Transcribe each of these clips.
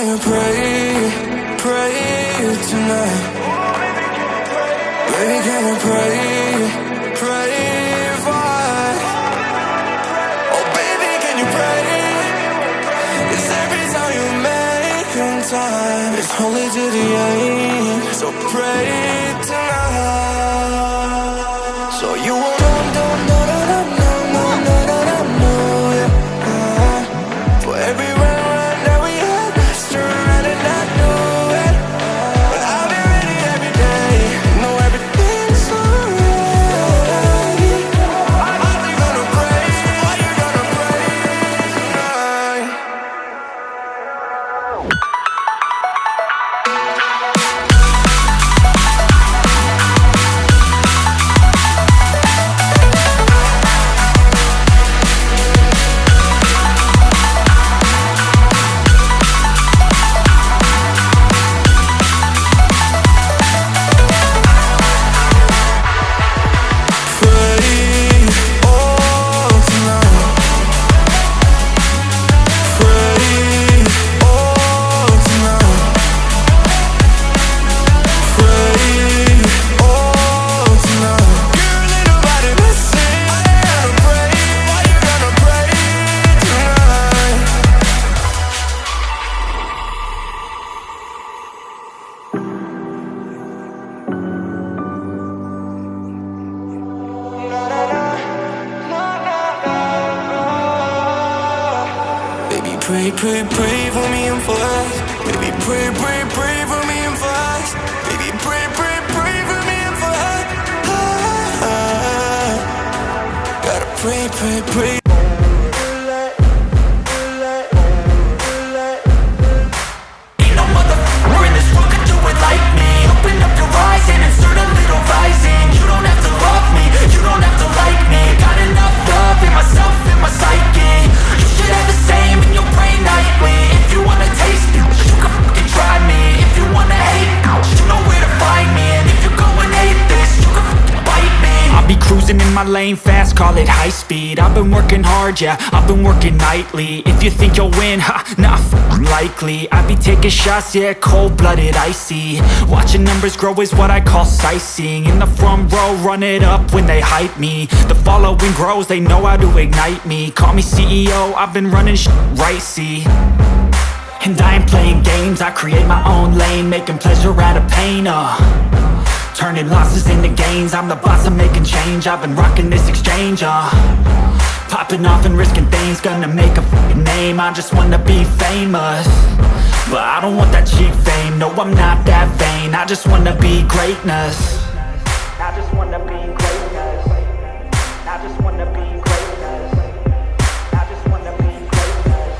you pray, pray tonight? Baby, can you pray, pray for? Oh baby, can you pray? It's every time you make in time. It's only to the end, so pray tonight. So you won't for every round that we had, let's turn around and not do it. But I'll be ready every day, know everything's alright. Are you gonna pray? Are you gonna pray tonight? Pray, pray, pray for me and for us. Baby, pray, pray, pray for me and for us. Baby, pray, pray, pray for me and for us. Gotta pray, pray, pray. Ain't no motherfucker in this world could do it like me. Open up your eyes and insert a little rising. You don't have to love me, you don't have to like me. Got enough love in myself, in my psyche. You should have the same in your brain nightly. If you wanna taste it, you can fucking try me. If you wanna hate, you know where to find me. And if you go and hate this, you can fucking bite me. I'll be cruising in my lane fast, call it high speed. I've been working hard, yeah, I've been working nightly. If you think you'll win, ha, nah, likely. I be taking shots, yeah, cold-blooded, icy. Watching numbers grow is what I call sightseeing. In the front row, run it up when they hype me. The following grows, they know how to ignite me. Call me CEO, I've been running shit right, see. And I ain't playing games, I create my own lane. Making pleasure out of pain, turning losses into gains. I'm the boss, I'm making change. I've been rocking this exchange, popping off and risking things. Gonna make a f***ing name, I just wanna be famous. But I don't want that cheap fame, no I'm not that vain. I just wanna be greatness. I just wanna be greatness. I just wanna be greatness. I just wanna be greatness.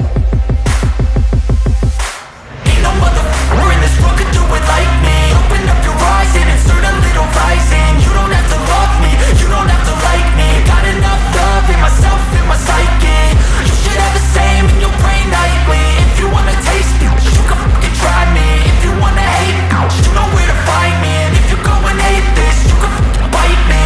Ain't no motherfucker in this world could do it like me. Open up your eyes and insert a little rising. You don't have to love me, you don't have to like me. Got enough love in myself, in my psyche. You should have the same in your brain nightly. If you wanna taste it, you can fucking try me. If you wanna hate, you know where to find me. And if you go and hate this, you can fucking bite me.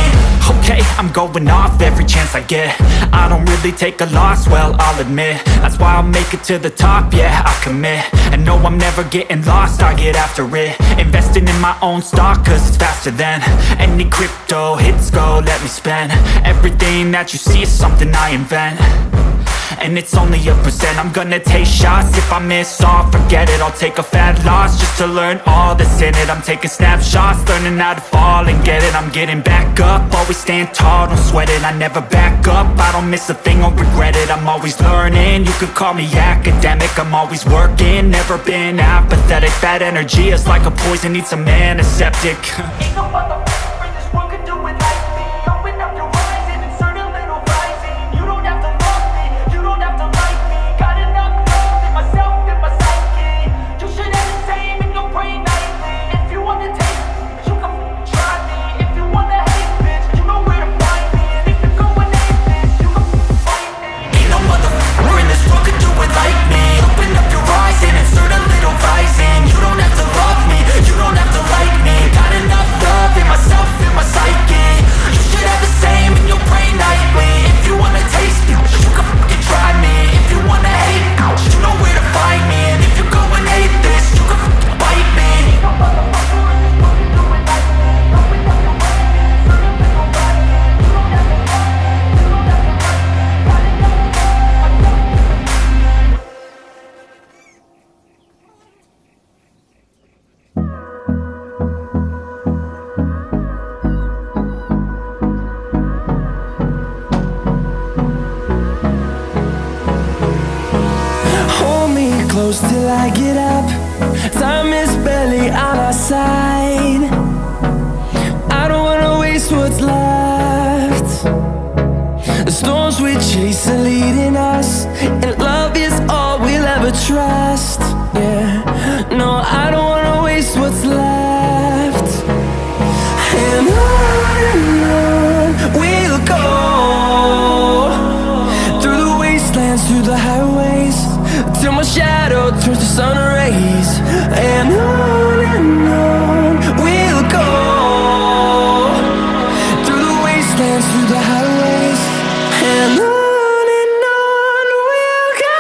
Okay, I'm going off every chance I get. I don't really take a loss, well, I'll admit. That's why I'll make it to the top, yeah, I commit. And no, I'm never getting lost, I get after it. Investing in my own stock, cause it's faster than any crypto hits go, let me spend. Everything that you see is something I invent. And it's only a percent. I'm gonna take shots. If I miss all, forget it. I'll take a fat loss just to learn all that's in it. I'm taking snapshots, learning how to fall and get it. I'm getting back up, always stand tall, don't sweat it. I never back up, I don't miss a thing or regret it. I'm always learning, you could call me academic. I'm always working, never been apathetic. Bad energy is like a poison, needs some antiseptic. Ain't no motherfucker in this world could do it like me. Open up your eyes and insert a little rising. You don't have to love me, you don't have to like me. Got enough love in myself, in my psyche. You should have the same in your brain nightly. If you wanna taste, you can try me. If you wanna hate, bitch, you know where to find me. And if you go and hate this, you can find me. Ain't no motherfucker in this world could do it like me. Open up your eyes and insert a little rising. You don't have to love me, you don't have to like me. Got enough love in my I get up, time is barely on our side. I don't wanna waste what's left. The storms we chase are leading us, and love is all we'll ever trust. Yeah, no, I don't wanna waste what's left. And on we'll go, through the wastelands, through the highways, till my shadow turns to sun rays. And on we'll go, through the wastelands, through the highways, and on we'll go.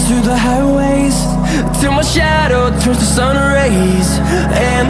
Through the highways, till my shadow turns to sun rays. And